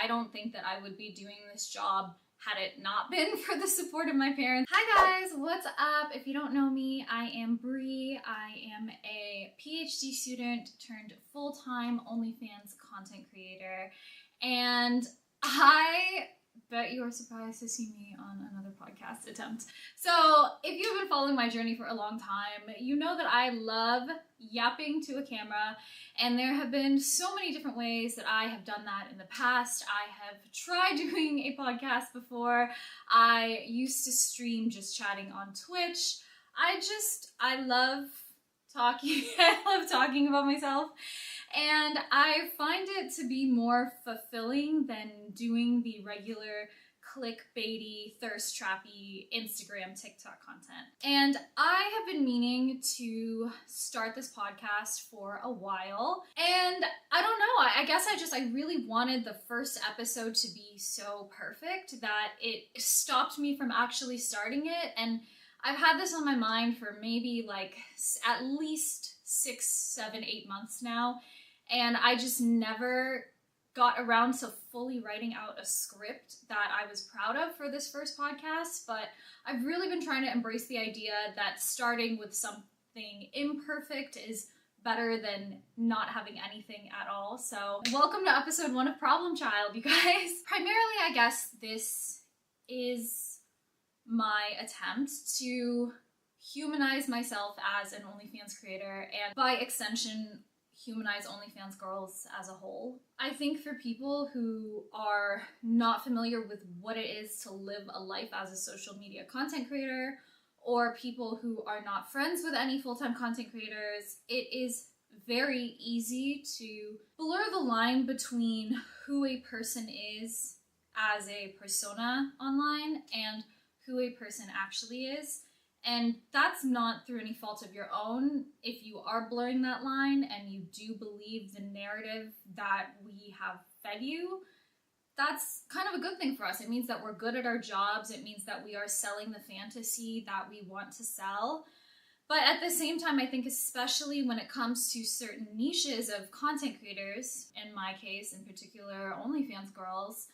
I don't think that I would be doing this job had it not been for the support of my parents. Hi guys, what's up? If you don't know me, I am Bri. I am a PhD student turned full-time OnlyFans content creator, and I bet you are surprised to see me on another podcast attempt. So if you've been following my journey for a long time, you know that I love yapping to a camera, and there have been so many different ways that I have done that in the past. I have tried doing a podcast before. I used to stream just chatting on Twitch. I love talking. I love talking about myself. And I find it to be more fulfilling than doing the regular clickbaity, thirst trappy Instagram, TikTok content. And I have been meaning to start this podcast for a while. And I don't know, I guess I really wanted the first episode to be so perfect that it stopped me from actually starting it. And I've had this on my mind for maybe like at least 6, 7, 8 months now. And I just never got around to fully writing out a script that I was proud of for this first podcast. But I've really been trying to embrace the idea that starting with something imperfect is better than not having anything at all. So welcome to episode 1 of Problem Child, you guys. Primarily, I guess this is my attempt to humanize myself as an OnlyFans creator, and by extension, humanize OnlyFans girls as a whole. I think for people who are not familiar with what it is to live a life as a social media content creator, or people who are not friends with any full-time content creators, it is very easy to blur the line between who a person is as a persona online and who a person actually is. And that's not through any fault of your own. If you are blurring that line and you do believe the narrative that we have fed you, that's kind of a good thing for us. It means that we're good at our jobs. It means that we are selling the fantasy that we want to sell. But at the same time, I think especially when it comes to certain niches of content creators, in my case in particular, OnlyFans girls,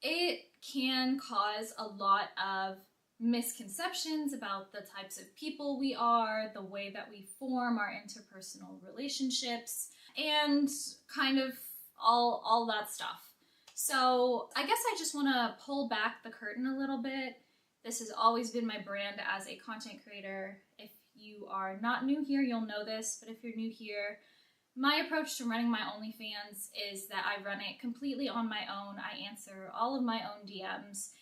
it can cause a lot of misconceptions about the types of people we are, the way that we form our interpersonal relationships, and kind of all that stuff. So I guess I just want to pull back the curtain a little bit. This has always been my brand as a content creator. If you are not new here, you'll know this, but if you're new here, my approach to running my OnlyFans is that I run it completely on my own. I answer all of my own DMs.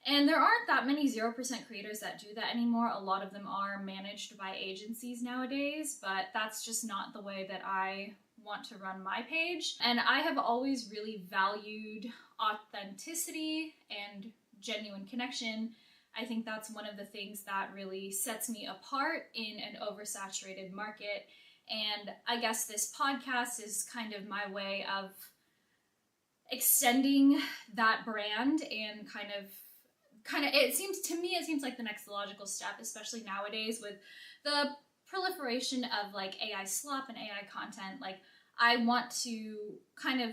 And there aren't that many 0% creators that do that anymore. A lot of them are managed by agencies nowadays, but that's just not the way that I want to run my page. And I have always really valued authenticity and genuine connection. I think that's one of the things that really sets me apart in an oversaturated market. And I guess this podcast is kind of my way of extending that brand and kind of it seems like the next logical step, especially nowadays with the proliferation of like AI slop and AI content. Like, I want to kind of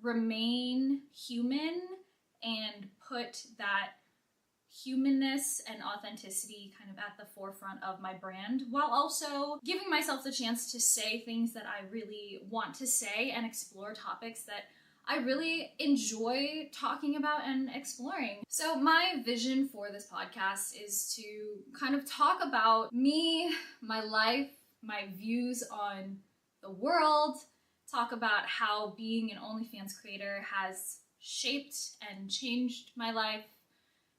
remain human and put that humanness and authenticity kind of at the forefront of my brand, while also giving myself the chance to say things that I really want to say and explore topics that I really enjoy talking about and exploring. So my vision for this podcast is to kind of talk about me, my life, my views on the world, talk about how being an OnlyFans creator has shaped and changed my life,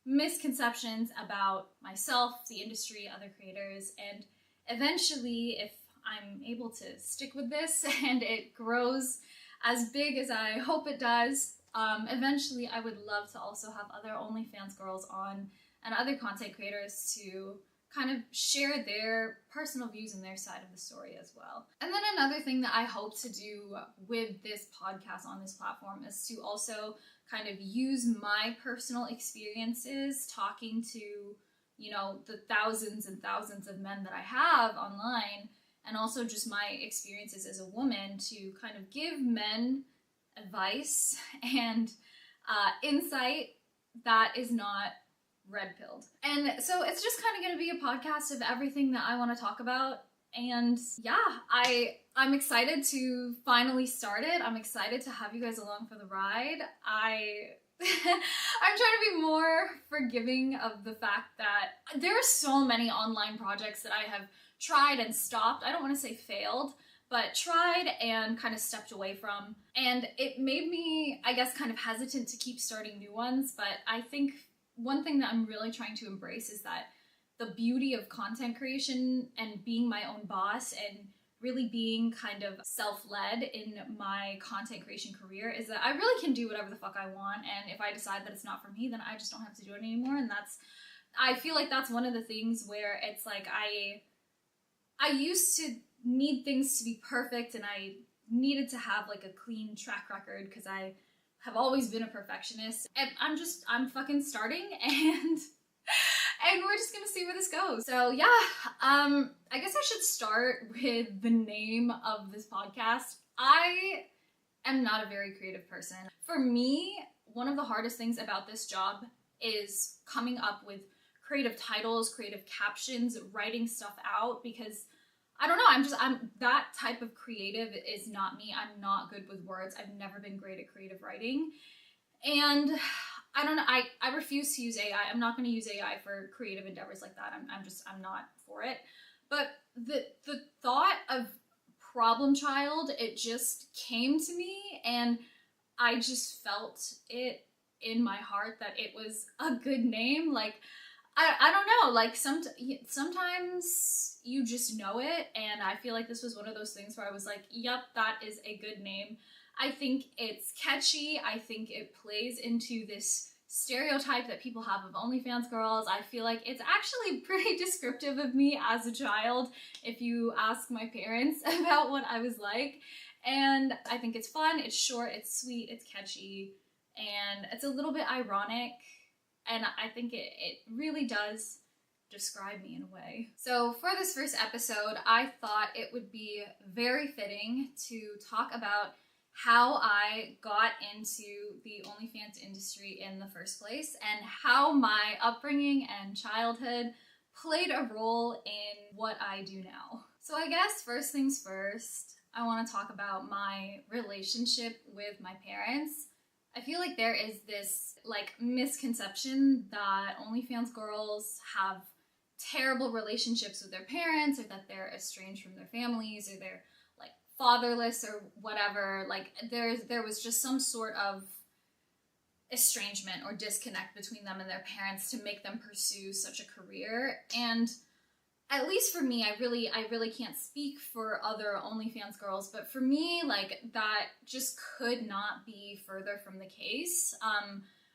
misconceptions about myself, the industry, other creators, and eventually, if I'm able to stick with this and it grows as big as I hope it does, eventually I would love to also have other OnlyFans girls on and other content creators to kind of share their personal views and their side of the story as well. And then another thing that I hope to do with this podcast on this platform is to also kind of use my personal experiences talking to, you know, the thousands and thousands of men that I have online, and also just my experiences as a woman to kind of give men advice and insight that is not red-pilled. And so it's just kind of going to be a podcast of everything that I want to talk about. And yeah, I'm excited to finally start it. I'm excited to have you guys along for the ride. I'm trying to be more forgiving of the fact that there are so many online projects that I have tried and stopped. I don't want to say failed, but tried and kind of stepped away from. And it made me, I guess, kind of hesitant to keep starting new ones. But I think one thing that I'm really trying to embrace is that the beauty of content creation and being my own boss and really being kind of self-led in my content creation career is that I really can do whatever the fuck I want. And if I decide that it's not for me, then I just don't have to do it anymore. And I feel like that's one of the things where it's like I used to need things to be perfect, and I needed to have like a clean track record because I have always been a perfectionist. And I'm fucking starting, and we're just gonna see where this goes. So yeah, I guess I should start with the name of this podcast. I am not a very creative person. For me, one of the hardest things about this job is coming up with creative titles, creative captions, writing stuff out, because I don't know, I'm that type of creative is not me. I'm not good with words. I've never been great at creative writing. And I don't know, I refuse to use AI. I'm not going to use AI for creative endeavors like that. I'm not for it. But the thought of problem child, it just came to me, and I just felt it in my heart that it was a good name. Like, I don't know, like sometimes you just know it, and I feel like this was one of those things where I was like, yep, that is a good name. I think it's catchy. I think it plays into this stereotype that people have of OnlyFans girls. I feel like it's actually pretty descriptive of me as a child if you ask my parents about what I was like. And I think it's fun, it's short, it's sweet, it's catchy, and it's a little bit ironic. And I think it really does describe me in a way. So for this first episode, I thought it would be very fitting to talk about how I got into the OnlyFans industry in the first place, and how my upbringing and childhood played a role in what I do now. So I guess first things first, I want to talk about my relationship with my parents. I feel like there is this like misconception that OnlyFans girls have terrible relationships with their parents, or that they're estranged from their families, or they're like fatherless or whatever. Like there was just some sort of estrangement or disconnect between them and their parents to make them pursue such a career. And at least for me, I really can't speak for other OnlyFans girls, but for me, like, that just could not be further from the case.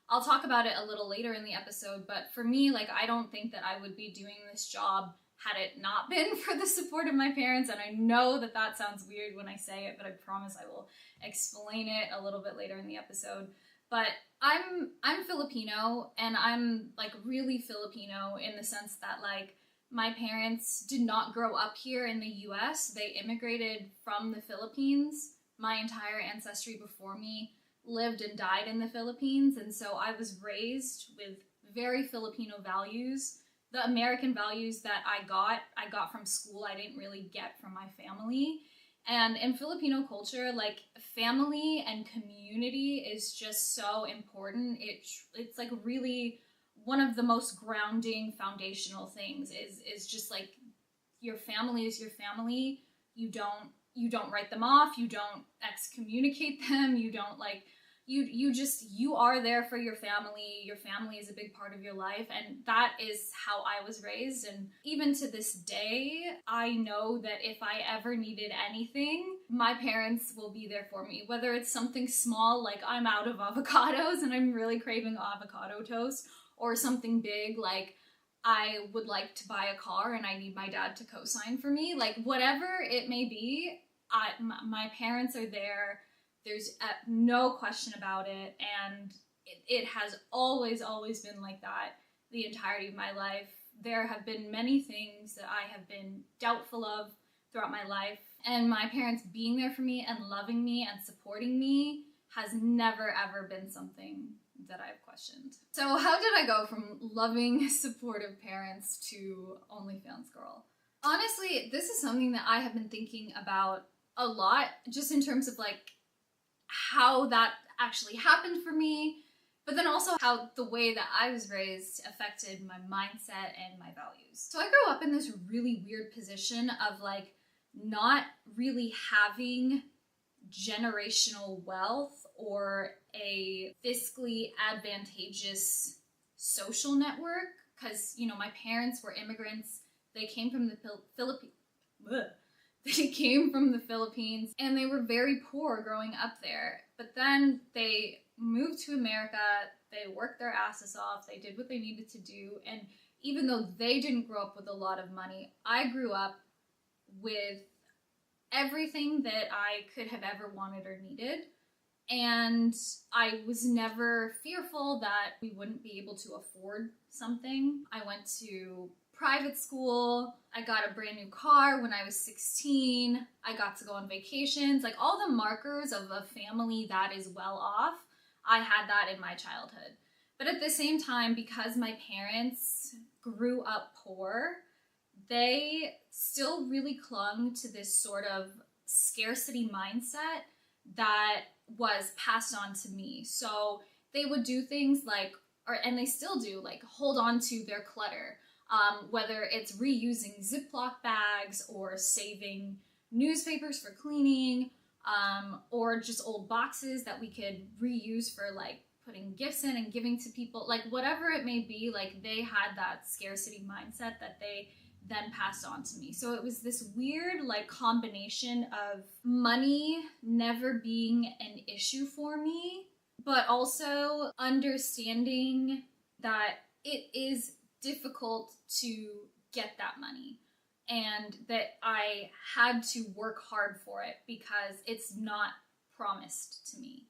I'll talk about it a little later in the episode, but for me, like, I don't think that I would be doing this job had it not been for the support of my parents. And I know that that sounds weird when I say it, but I promise I will explain it a little bit later in the episode. But I'm Filipino, and I'm like really Filipino in the sense that, like, my parents did not grow up here in the US. They immigrated from the Philippines. My entire ancestry before me lived and died in the Philippines, and so I was raised with very Filipino values. The American values that I got from school. I didn't really get from my family. And in Filipino culture, like, family and community is just so important. It's like really one of the most grounding foundational things is just like, your family is your family. You don't write them off. You don't excommunicate them. You don't like, you are there for your family. Your family is a big part of your life. And that is how I was raised. And even to this day, I know that if I ever needed anything, my parents will be there for me. Whether it's something small, like I'm out of avocados and I'm really craving avocado toast, or something big, like I would like to buy a car and I need my dad to co-sign for me. Like, whatever it may be, my parents are there. There's no question about it. And it has always been like that the entirety of my life. There have been many things that I have been doubtful of throughout my life. And my parents being there for me and loving me and supporting me has never ever been something that I've questioned. So how did I go from loving, supportive parents to OnlyFans girl? Honestly, this is something that I have been thinking about a lot, just in terms of like how that actually happened for me, but then also how the way that I was raised affected my mindset and my values. So I grew up in this really weird position of like not really having generational wealth or a fiscally advantageous social network, because, you know, my parents were immigrants. They came from the Philippines. They came from the Philippines and they were very poor growing up there. But then they moved to America, they worked their asses off, they did what they needed to do. And even though they didn't grow up with a lot of money, I grew up with everything that I could have ever wanted or needed. And I was never fearful that we wouldn't be able to afford something. I went to private school. I got a brand new car when I was 16. I got to go on vacations. Like all the markers of a family that is well off, I had that in my childhood. But at the same time, because my parents grew up poor, they still really clung to this sort of scarcity mindset that was passed on to me. So they would do things like, and they still do, like hold on to their clutter. Whether it's reusing Ziploc bags or saving newspapers for cleaning, or just old boxes that we could reuse for like putting gifts in and giving to people, like whatever it may be, like they had that scarcity mindset that they then passed on to me. So it was this weird like combination of money never being an issue for me, but also understanding that it is difficult to get that money and that I had to work hard for it because it's not promised to me,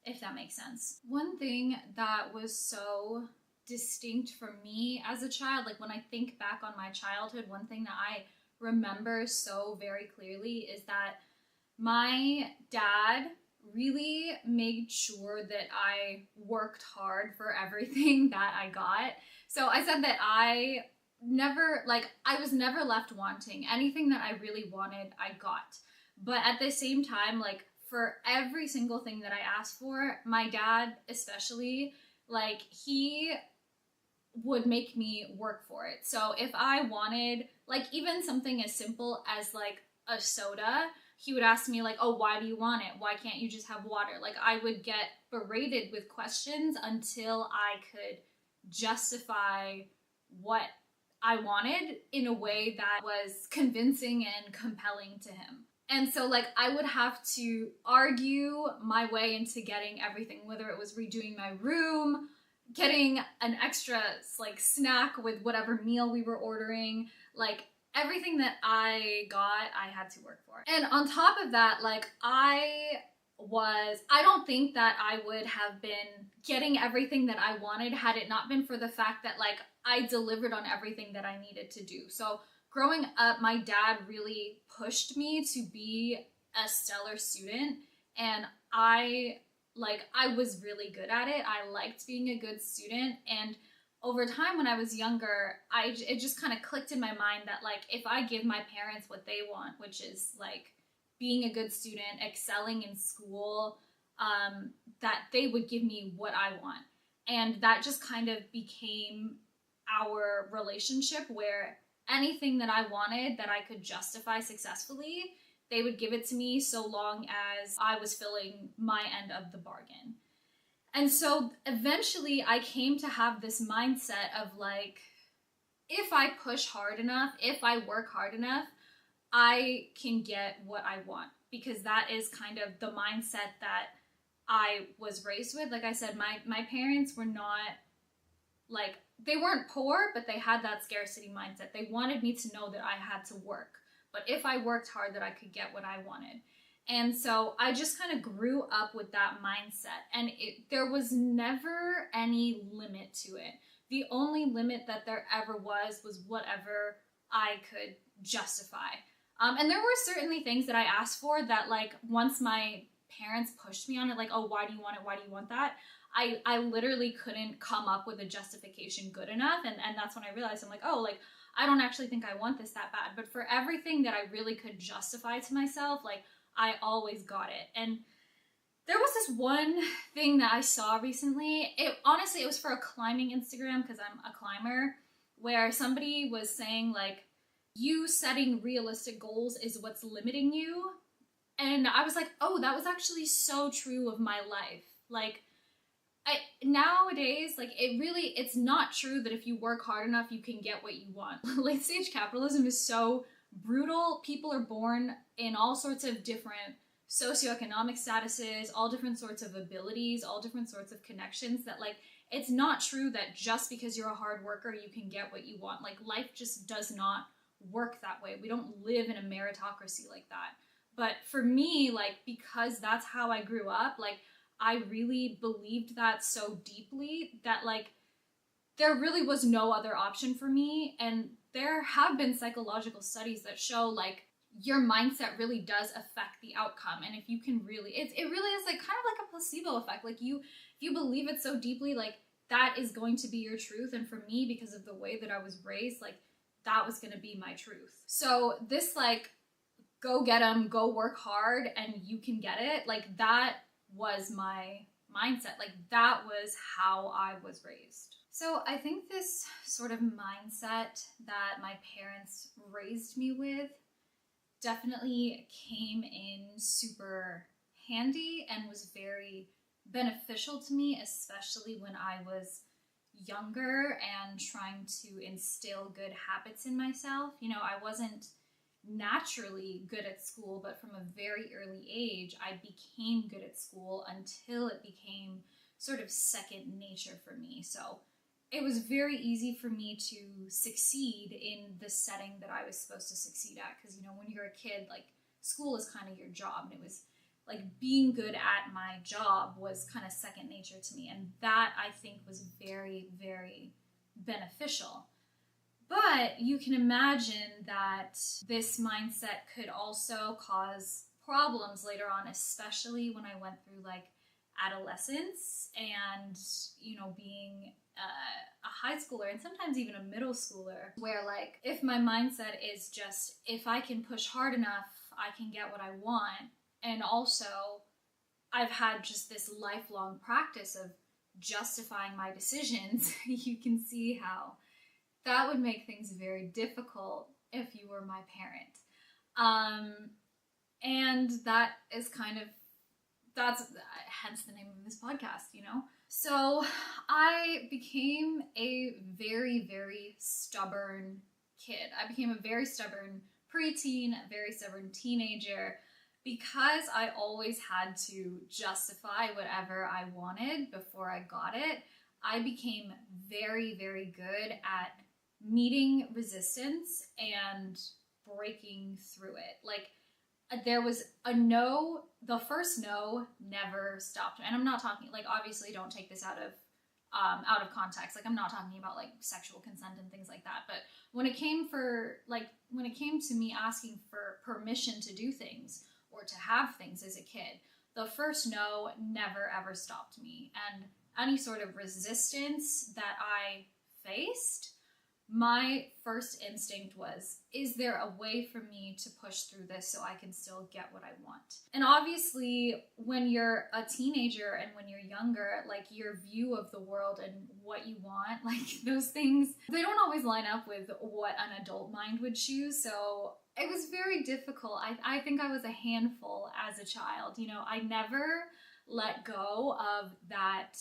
if that makes sense. One thing that was so distinct from me as a child, like when I think back on my childhood, one thing that I remember so very clearly is that my dad really made sure that I worked hard for everything that I got. So I said that I was never left wanting. Anything that I really wanted, I got. But at the same time, like for every single thing that I asked for, my dad especially, like he would make me work for it. So if I wanted, like even something as simple as like a soda, he would ask me like, oh, why do you want it? Why can't you just have water? Like I would get berated with questions until I could justify what I wanted in a way that was convincing and compelling to him. And so like I would have to argue my way into getting everything, whether it was redoing my room, getting an extra like snack with whatever meal we were ordering, like everything that I got, I had to work for. And on top of that, like I don't think that I would have been getting everything that I wanted had it not been for the fact that like I delivered on everything that I needed to do. So growing up, my dad really pushed me to be a stellar student, and I was really good at it. I liked being a good student, and over time when I was younger, it just kind of clicked in my mind that like if I give my parents what they want, which is like being a good student, excelling in school, that they would give me what I want. And that just kind of became our relationship, where anything that I wanted that I could justify successfully, they would give it to me so long as I was filling my end of the bargain. And so eventually I came to have this mindset of like, if I push hard enough, if I work hard enough, I can get what I want, because that is kind of the mindset that I was raised with. Like I said, my parents were not like, they weren't poor, but they had that scarcity mindset. They wanted me to know that I had to work, but if I worked hard, that I could get what I wanted. And so I just kind of grew up with that mindset, and there was never any limit to it. The only limit that there ever was whatever I could justify. And there were certainly things that I asked for that like once my parents pushed me on it, like, oh, why do you want it? Why do you want that? I literally couldn't come up with a justification good enough. And that's when I realized, I'm like, oh, like, I don't actually think I want this that bad. But for everything that I really could justify to myself, like, I always got it. And there was this one thing that I saw recently. Honestly, it was for a climbing Instagram, because I'm a climber, where somebody was saying, like, you setting realistic goals is what's limiting you. And I was like, oh, that was actually so true of my life. Like, nowadays, like, it's not true that if you work hard enough, you can get what you want. Late stage capitalism is so brutal. People are born in all sorts of different socioeconomic statuses, all different sorts of abilities, all different sorts of connections, that, like, it's not true that just because you're a hard worker, you can get what you want. Like, life just does not work that way. We don't live in a meritocracy like that. But for me, like, because that's how I grew up, like, I really believed that so deeply that, like, there really was no other option for me. And there have been psychological studies that show, like, your mindset really does affect the outcome. And if you can really, it really is, like, kind of like a placebo effect. Like, if you believe it so deeply, like, that is going to be your truth. And for me, because of the way that I was raised, like, that was going to be my truth. So this, like, go get them, go work hard, and you can get it, like, that was my mindset. Like, that was how I was raised. So I think this sort of mindset that my parents raised me with definitely came in super handy and was very beneficial to me, especially when I was younger and trying to instill good habits in myself. You know, I wasn't naturally good at school, but from a very early age, I became good at school until it became sort of second nature for me. So it was very easy for me to succeed in the setting that I was supposed to succeed at. Because, you know, when you're a kid, like, school is kind of your job. And it was like, being good at my job was kind of second nature to me. And that, I think, was very, very beneficial. But you can imagine that this mindset could also cause problems later on, especially when I went through, like, adolescence and, you know, being a high schooler and sometimes even a middle schooler, where, like, if my mindset is just, if I can push hard enough, I can get what I want. And also, I've had just this lifelong practice of justifying my decisions. You can see how that would make things very difficult if you were my parent. And that is kind of, that's hence the name of this podcast, you know? So I became a very, very stubborn kid. I became a very stubborn preteen, a very stubborn teenager, because I always had to justify whatever I wanted before I got it. I became very, very good at meeting resistance and breaking through it. Like, there was a no, the first no never stopped. And I'm not talking, like, obviously don't take this out of context. Like, I'm not talking about, like, sexual consent and things like that. But when it came to me asking for permission to do things or to have things as a kid, the first no never ever stopped me. And any sort of resistance that I faced, my first instinct was, is there a way for me to push through this so I can still get what I want? And obviously, when you're a teenager and when you're younger, like, your view of the world and what you want, like, those things, they don't always line up with what an adult mind would choose. So it was very difficult. I think I was a handful as a child. You know, I never let go of that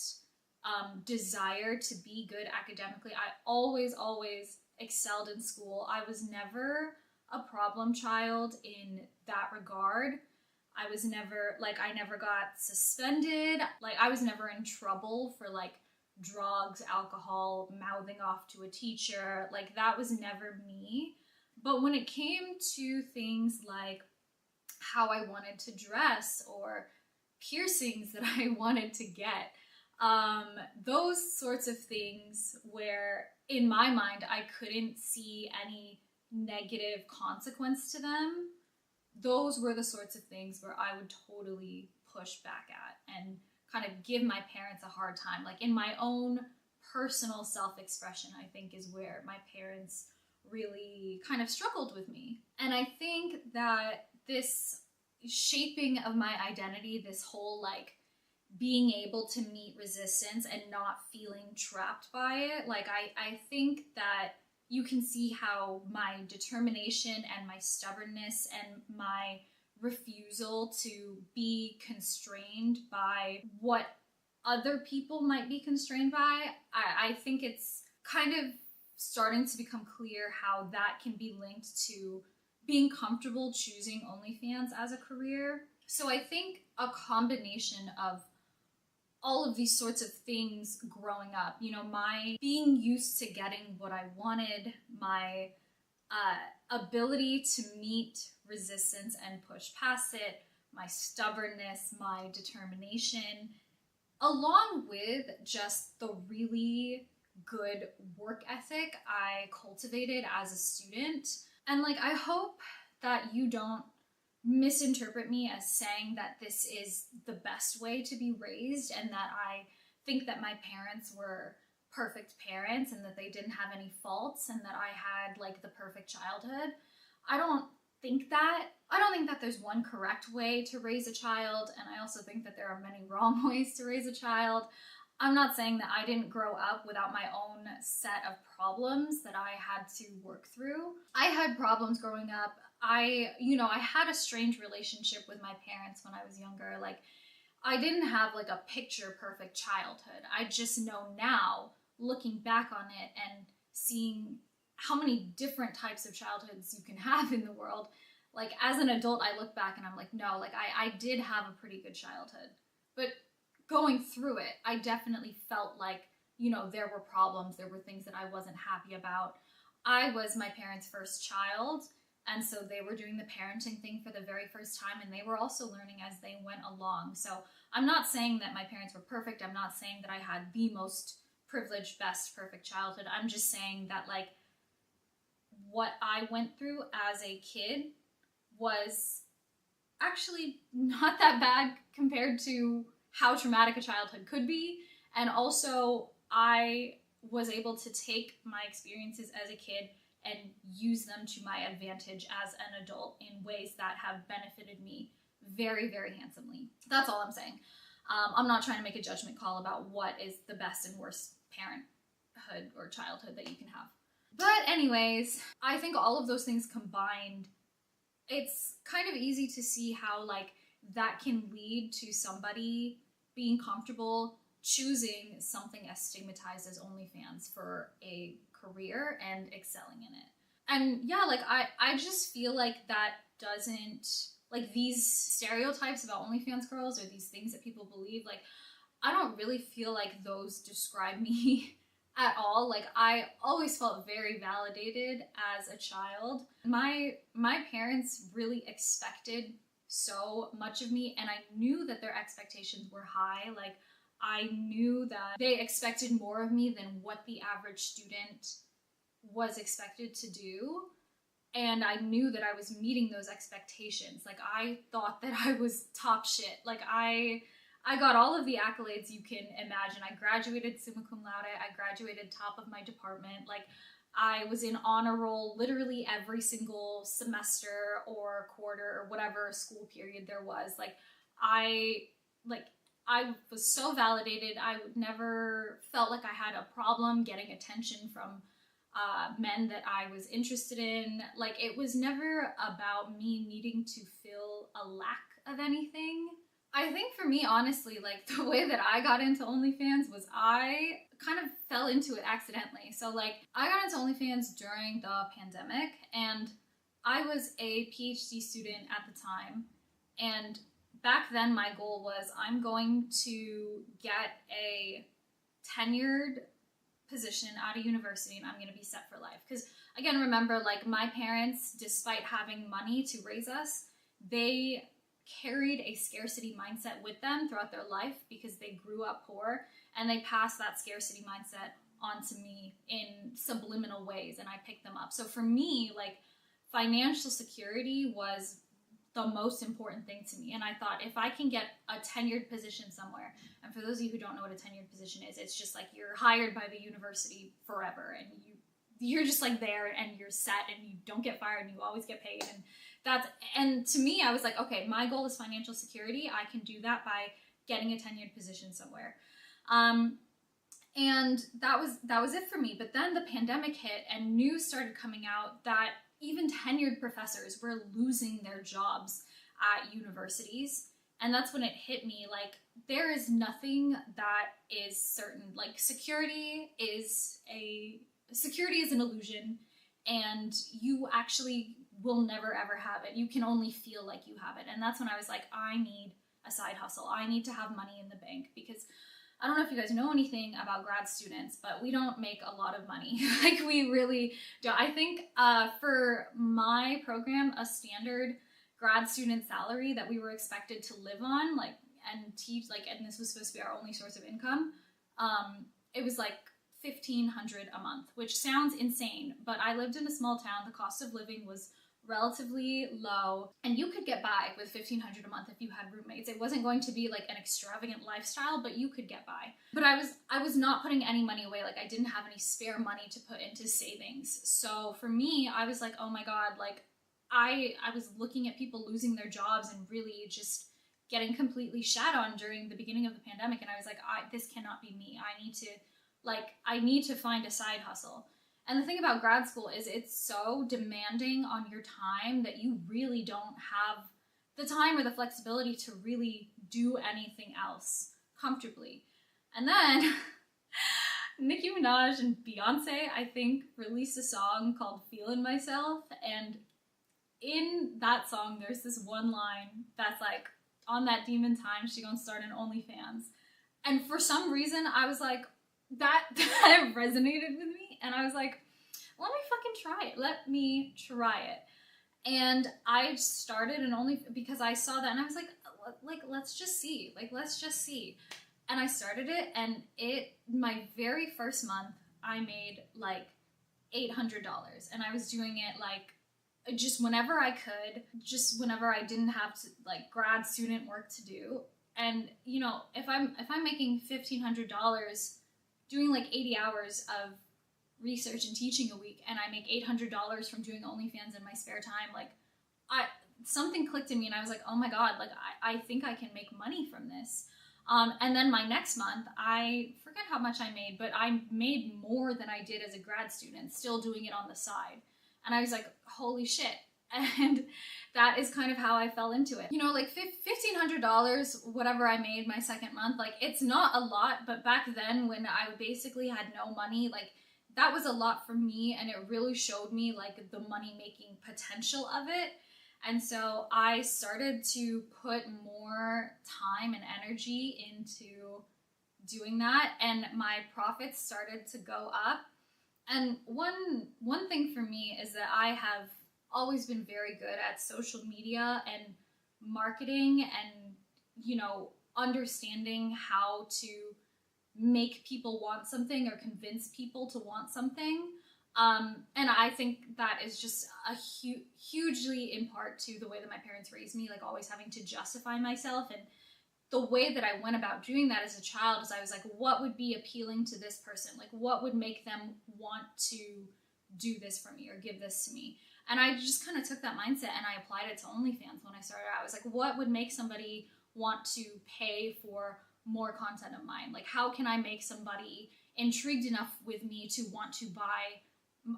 desire to be good academically. I always excelled in school. I was never a problem child in that regard. I was never, like, I never got suspended. Like, I was never in trouble for, like, drugs, alcohol, mouthing off to a teacher. Like, that was never me. But when it came to things like how I wanted to dress or piercings that I wanted to get, those sorts of things where, in my mind, I couldn't see any negative consequence to them, those were the sorts of things where I would totally push back at and kind of give my parents a hard time. Like in my own personal self-expression, I think is where my parents really kind of struggled with me. And I think that this shaping of my identity, this whole like being able to meet resistance and not feeling trapped by it, like I think that you can see how my determination and my stubbornness and my refusal to be constrained by what other people might be constrained by, I think it's kind of starting to become clear how that can be linked to being comfortable choosing OnlyFans as a career. So I think a combination of all of these sorts of things growing up, you know, my being used to getting what I wanted, my ability to meet resistance and push past it, my stubbornness, my determination, along with just the really good work ethic I cultivated as a student. And like, I hope that you don't misinterpret me as saying that this is the best way to be raised and that I think that my parents were perfect parents and that they didn't have any faults and that I had like the perfect childhood. I don't think that. I don't think that there's one correct way to raise a child, and I also think that there are many wrong ways to raise a child. I'm not saying that I didn't grow up without my own set of problems that I had to work through. I had problems growing up. I had a strange relationship with my parents when I was younger. Like, I didn't have like a picture perfect childhood. I just know now, looking back on it and seeing how many different types of childhoods you can have in the world. Like, as an adult, I look back and I'm like, no, like I did have a pretty good childhood. But going through it, I definitely felt like, you know, there were problems, there were things that I wasn't happy about. I was my parents' first child, and so they were doing the parenting thing for the very first time, and they were also learning as they went along. So I'm not saying that my parents were perfect. I'm not saying that I had the most privileged, best, perfect childhood. I'm just saying that, like, what I went through as a kid was actually not that bad compared to how traumatic a childhood could be. And also, I was able to take my experiences as a kid and use them to my advantage as an adult in ways that have benefited me very, very handsomely. That's all I'm saying. I'm not trying to make a judgment call about what is the best and worst parenthood or childhood that you can have. But anyways, I think all of those things combined, it's kind of easy to see how like that can lead to somebody being comfortable choosing something as stigmatized as OnlyFans for a career and excelling in it. And yeah, like I just feel like that doesn't, like these stereotypes about OnlyFans girls or these things that people believe, like I don't really feel like those describe me at all. Like I always felt very validated as a child. My parents really expected so much of me, and I knew that their expectations were high. Like I knew that they expected more of me than what the average student was expected to do. And I knew that I was meeting those expectations. Like I thought that I was top shit. Like I got all of the accolades you can imagine. I graduated summa cum laude. I graduated top of my department. Like I was in honor roll literally every single semester or quarter or whatever school period there was. Like I was so validated. I never felt like I had a problem getting attention from men that I was interested in. Like it was never about me needing to fill a lack of anything. I think for me, honestly, like the way that I got into OnlyFans was I kind of fell into it accidentally. So like I got into OnlyFans during the pandemic, and I was a PhD student at the time. And back then my goal was I'm going to get a tenured position at a university and I'm going to be set for life. Because again, remember, like my parents, despite having money to raise us, they carried a scarcity mindset with them throughout their life because they grew up poor, and they passed that scarcity mindset on to me in subliminal ways, and I picked them up. So for me, like financial security was the most important thing to me. And I thought, if I can get a tenured position somewhere, and for those of you who don't know what a tenured position is, it's just like you're hired by the university forever, and you're just like there, and you're set, and you don't get fired, and you always get paid. And to me, I was like, okay, my goal is financial security. I can do that by getting a tenured position somewhere. And that was it for me. But then the pandemic hit, and news started coming out that even tenured professors were losing their jobs at universities. And that's when it hit me, like, there is nothing that is certain. Like, security is an illusion, and you actually will never ever have it. You can only feel like you have it. And that's when I was like, I need a side hustle. I need to have money in the bank, because I don't know if you guys know anything about grad students, but we don't make a lot of money. Like, we really don't. I think for my program, a standard grad student salary that we were expected to live on, like, and teach, like, and this was supposed to be our only source of income, it was like $1,500 a month, which sounds insane, but I lived in a small town. The cost of living was relatively low, and you could get by with $1,500 a month if you had roommates. It wasn't going to be like an extravagant lifestyle, but you could get by. But I was not putting any money away. Like, I didn't have any spare money to put into savings. So for me, I was like, oh my God, like, I was looking at people losing their jobs and really just getting completely shat on during the beginning of the pandemic, and I was like, this cannot be me. I need to find a side hustle. And the thing about grad school is it's so demanding on your time that you really don't have the time or the flexibility to really do anything else comfortably. And then Nicki Minaj and Beyonce, I think, released a song called Feelin' Myself. And in that song, there's this one line that's like, on that demon time, she gonna start an OnlyFans. And for some reason, I was like, that resonated with me, and I was like, let me fucking try it. Let me try it. And I started an OnlyFans because I saw that, and I was like, let's just see. Like, let's just see. And I started it, and my very first month, I made like $800, and I was doing it like just whenever I could, just whenever I didn't have to, like, grad student work to do. And you know, if I'm making $1,500 doing like 80 hours of research and teaching a week, and I make $800 from doing OnlyFans in my spare time, like, something clicked in me, and I was like, oh my God, like, I think I can make money from this. And then my next month, I forget how much I made, but I made more than I did as a grad student, still doing it on the side. And I was like, holy shit. And that is kind of how I fell into it. You know, like $1,500, whatever I made my second month, like, it's not a lot, but back then when I basically had no money, like, that was a lot for me, and it really showed me like the money-making potential of it. And so I started to put more time and energy into doing that, and my profits started to go up. And one thing for me is that I have always been very good at social media and marketing, and, you know, understanding how to make people want something or convince people to want something. And I think that is just hugely in part to the way that my parents raised me, like, always having to justify myself. And the way that I went about doing that as a child is I was like, what would be appealing to this person? Like, what would make them want to do this for me or give this to me? And I just kind of took that mindset and I applied it to OnlyFans when I started. I was like, what would make somebody want to pay for more content of mine? Like, how can I make somebody intrigued enough with me to want to buy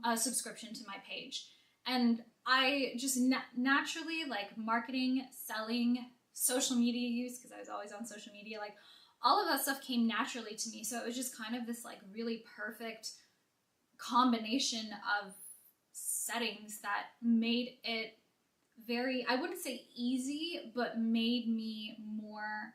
a subscription to my page? And I just naturally, like, marketing, selling, social media use, because I was always on social media, like, all of that stuff came naturally to me. So it was just kind of this like really perfect combination of settings that made it very, I wouldn't say easy, but made me more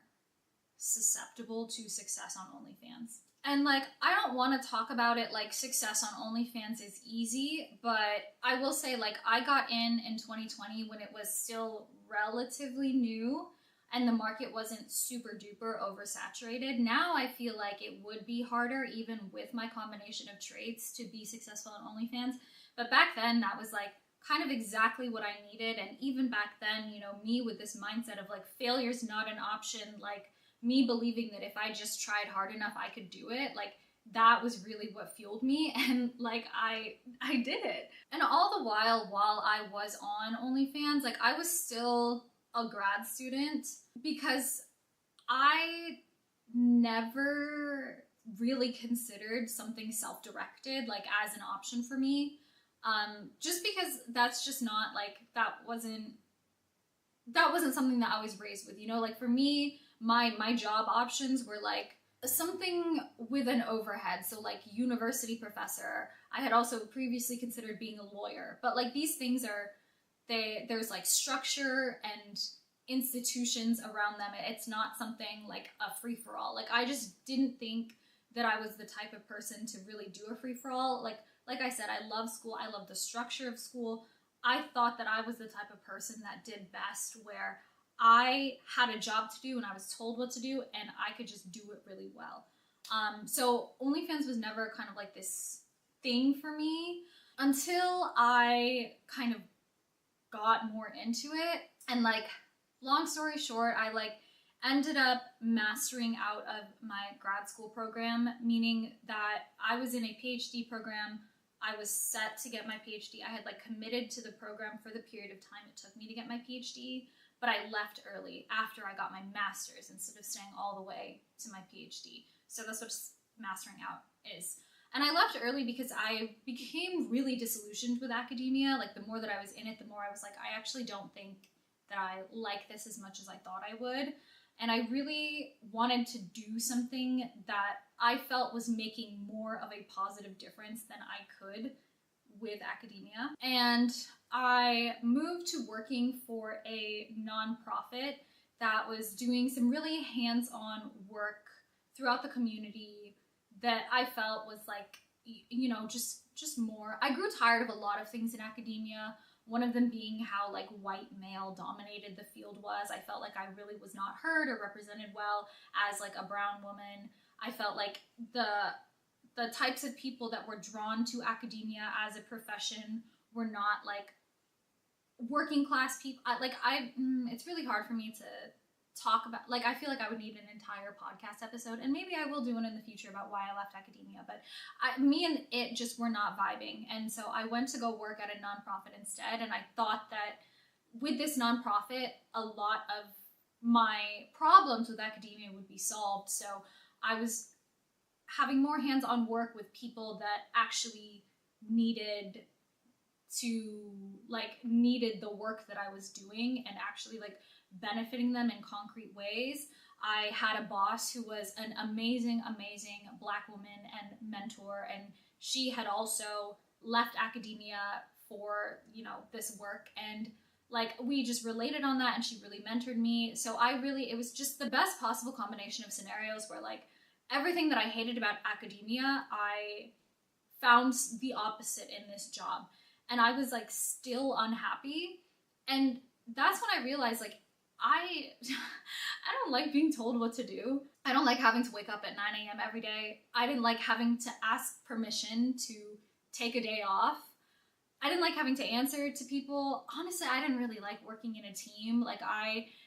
susceptible to success on OnlyFans. And like, I don't want to talk about it like success on OnlyFans is easy, but I will say, like, I got in 2020 when it was still relatively new and the market wasn't super duper oversaturated. Now I feel like it would be harder, even with my combination of traits, to be successful on OnlyFans. But back then, that was like kind of exactly what I needed. And even back then, you know, me with this mindset of like failure's not an option, like me believing that if I just tried hard enough, I could do it, like that was really what fueled me. And like I did it. And all the while I was on OnlyFans, like I was still a grad student because I never really considered something self-directed like as an option for me. Just because that's just not like, that wasn't something that I was raised with, you know, like for me, my job options were like something with an overhead. So like university professor. I had also previously considered being a lawyer, but like these things are, there's like structure and institutions around them. It's not something like a free-for-all. Like I just didn't think that I was the type of person to really do a free-for-all. Like I said, I love school. I love the structure of school. I thought that I was the type of person that did best where I had a job to do and I was told what to do and I could just do it really well. So OnlyFans was never kind of like this thing for me until I kind of got more into it. And like, long story short, I like ended up mastering out of my grad school program, meaning that I was in a PhD program. I was set to get my PhD. I had like committed to the program for the period of time it took me to get my PhD, but I left early after I got my master's instead of staying all the way to my PhD. So that's what mastering out is. And I left early because I became really disillusioned with academia. Like the more that I was in it, the more I was like, I actually don't think that I like this as much as I thought I would. And I really wanted to do something that I felt was making more of a positive difference than I could with academia. And I moved to working for a nonprofit that was doing some really hands-on work throughout the community that I felt was like, you know, just more. I grew tired of a lot of things in academia. One of them being how like white male dominated the field was. I felt like I really was not heard or represented well as like a brown woman. I felt like the types of people that were drawn to academia as a profession were not like working class people. It's really hard for me to talk about, like I feel like I would need an entire podcast episode, and maybe I will do one in the future about why I left academia, but me and it just were not vibing. And so I went to go work at a nonprofit instead, and I thought that with this nonprofit, a lot of my problems with academia would be solved. So I was having more hands-on work with people that actually needed the work that I was doing and actually like benefiting them in concrete ways. I had a boss who was an amazing Black woman and mentor, and she had also left academia for, you know, this work, and like we just related on that, and she really mentored me. So it was just the best possible combination of scenarios where like everything that I hated about academia, I found the opposite in this job, and I was like still unhappy. And that's when I realized like I don't like being told what to do. I don't like having to wake up at 9 a.m. every day. I didn't like having to ask permission to take a day off. I didn't like having to answer to people. Honestly, I didn't really like working in a team. Like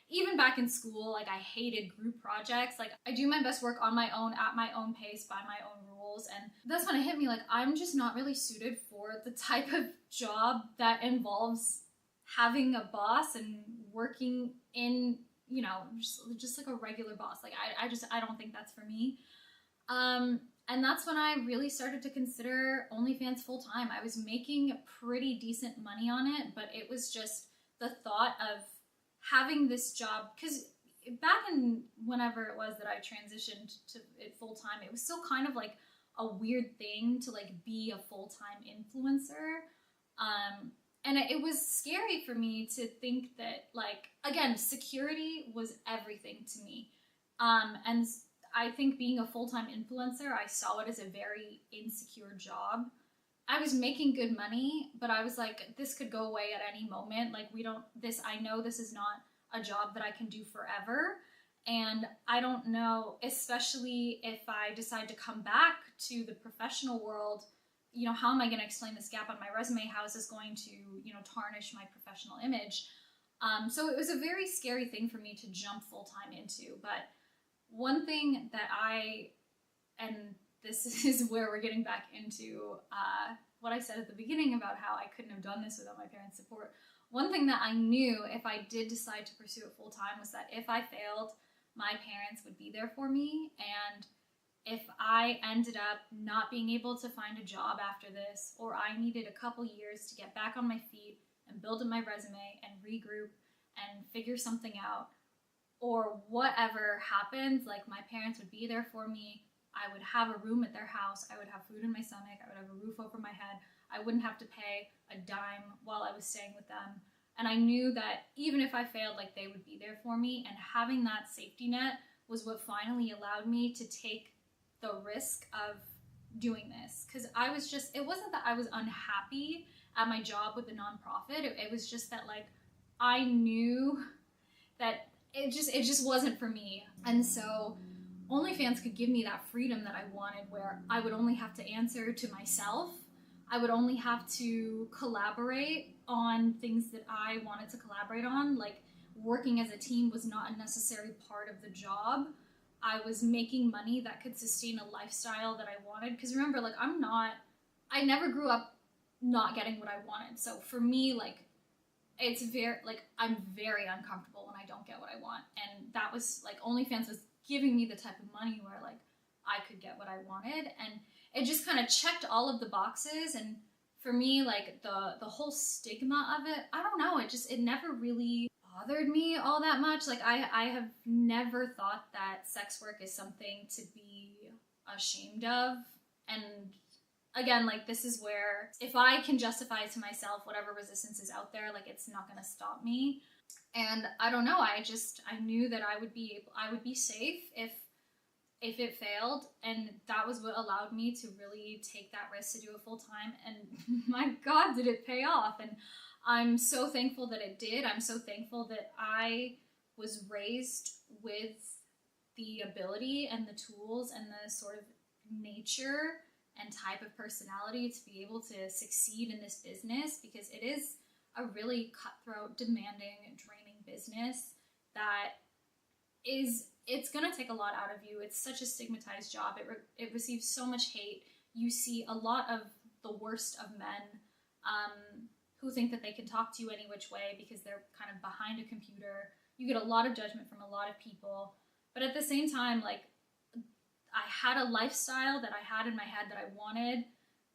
even back in school, like I hated group projects. Like I do my best work on my own, at my own pace, by my own rules. And that's when it hit me, like I'm just not really suited for the type of job that involves having a boss and working in, you know, just like a regular boss. Like I don't think that's for me. And that's when I really started to consider OnlyFans full-time. I was making pretty decent money on it, but it was just the thought of having this job, because back in whenever it was that I transitioned to it full-time, it was still kind of like a weird thing to like be a full-time influencer. And it was scary for me to think that, like, again, security was everything to me. And I think being a full-time influencer, I saw it as a very insecure job. I was making good money, but I was like, this could go away at any moment. Like, I know this is not a job that I can do forever. And I don't know, especially if I decide to come back to the professional world, you know, how am I going to explain this gap on my resume? How is this going to, you know, tarnish my professional image? So it was a very scary thing for me to jump full-time into. But one thing that and this is where we're getting back into what I said at the beginning about how I couldn't have done this without my parents' support. One thing that I knew if I did decide to pursue it full-time was that if I failed, my parents would be there for me. And if I ended up not being able to find a job after this, or I needed a couple years to get back on my feet and build up my resume and regroup and figure something out, or whatever happens, like, my parents would be there for me. I would have a room at their house. I would have food in my stomach. I would have a roof over my head. I wouldn't have to pay a dime while I was staying with them. And I knew that even if I failed, like, they would be there for me. And having that safety net was what finally allowed me to take the risk of doing this. Because I was just, it wasn't that I was unhappy at my job with the nonprofit. It was just that, like, I knew that it just wasn't for me. And so OnlyFans could give me that freedom that I wanted, where I would only have to answer to myself. I would only have to collaborate on things that I wanted to collaborate on. Like, working as a team was not a necessary part of the job. I was making money that could sustain a lifestyle that I wanted. Because remember, like, I never grew up not getting what I wanted. So for me, like, it's I'm very uncomfortable when I don't get what I want. And that was, like, OnlyFans was giving me the type of money where, like, I could get what I wanted. And it just kind of checked all of the boxes. And for me, like, the whole stigma of it, I don't know, it never really bothered me all that much. Like, I have never thought that sex work is something to be ashamed of. And again, like, this is where, if I can justify to myself whatever resistance is out there, like, it's not gonna stop me. And I don't know, I knew that I would be safe if it failed, and that was what allowed me to really take that risk to do it full time. And my God, did it pay off. And I'm so thankful that it did. I'm so thankful that I was raised with the ability and the tools and the sort of nature and type of personality to be able to succeed in this business, because it is a really cutthroat, demanding, draining business that it's gonna take a lot out of you. It's such a stigmatized job. It receives so much hate. You see a lot of the worst of men who think that they can talk to you any which way because they're kind of behind a computer. You get a lot of judgment from a lot of people. But at the same time, like, I had a lifestyle that I had in my head that I wanted,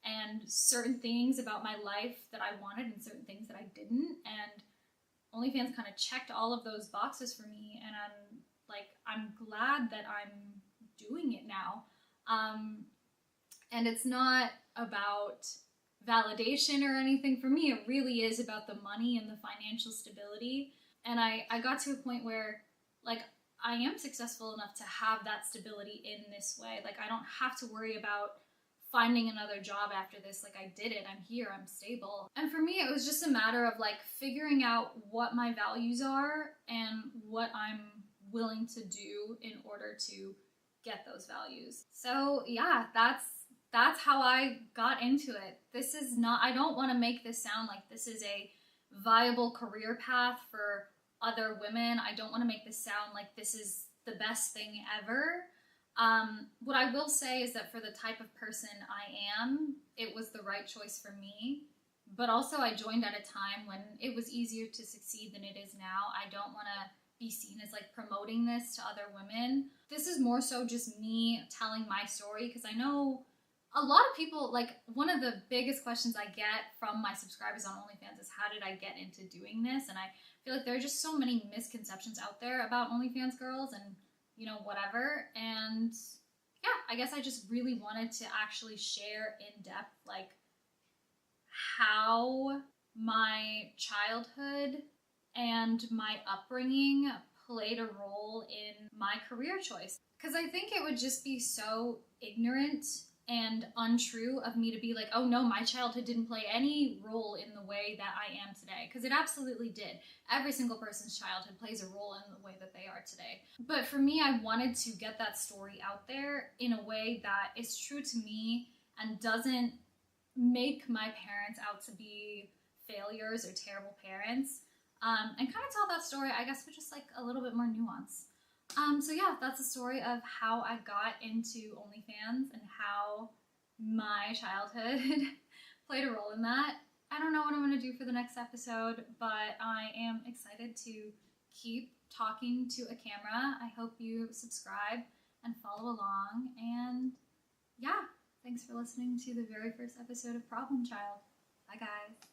and certain things about my life that I wanted and certain things that I didn't. And OnlyFans kind of checked all of those boxes for me, and I'm glad that I'm doing it now. And it's not about validation or anything for me. It really is about the money and the financial stability. And I got to a point where, like, I am successful enough to have that stability in this way. Like, I don't have to worry about finding another job after this. Like, I did it. I'm here. I'm stable. And for me, it was just a matter of, like, figuring out what my values are and what I'm willing to do in order to get those values. So yeah, that's how I got into it. This is not, I don't want to make this sound like this is a viable career path for other women. I don't want to make this sound like this is the best thing ever. What I will say is that for the type of person I am, it was the right choice for me. But also, I joined at a time when it was easier to succeed than it is now. I don't want to be seen as, like, promoting this to other women. This is more so just me telling my story, because I know a lot of people, like, one of the biggest questions I get from my subscribers on OnlyFans is, how did I get into doing this? And I feel like there are just so many misconceptions out there about OnlyFans girls and, you know, whatever. And yeah, I guess I just really wanted to actually share in depth, like, how my childhood and my upbringing played a role in my career choice. Because I think it would just be so ignorant and untrue of me to be like, oh no, my childhood didn't play any role in the way that I am today. Because it absolutely did. Every single person's childhood plays a role in the way that they are today. But for me, I wanted to get that story out there in a way that is true to me and doesn't make my parents out to be failures or terrible parents, and kind of tell that story, I guess, with just like a little bit more nuance. So yeah, that's a story of how I got into OnlyFans and how my childhood played a role in that. I don't know what I'm going to do for the next episode, but I am excited to keep talking to a camera. I hope you subscribe and follow along, and yeah, thanks for listening to the very first episode of Problem Child. Bye guys.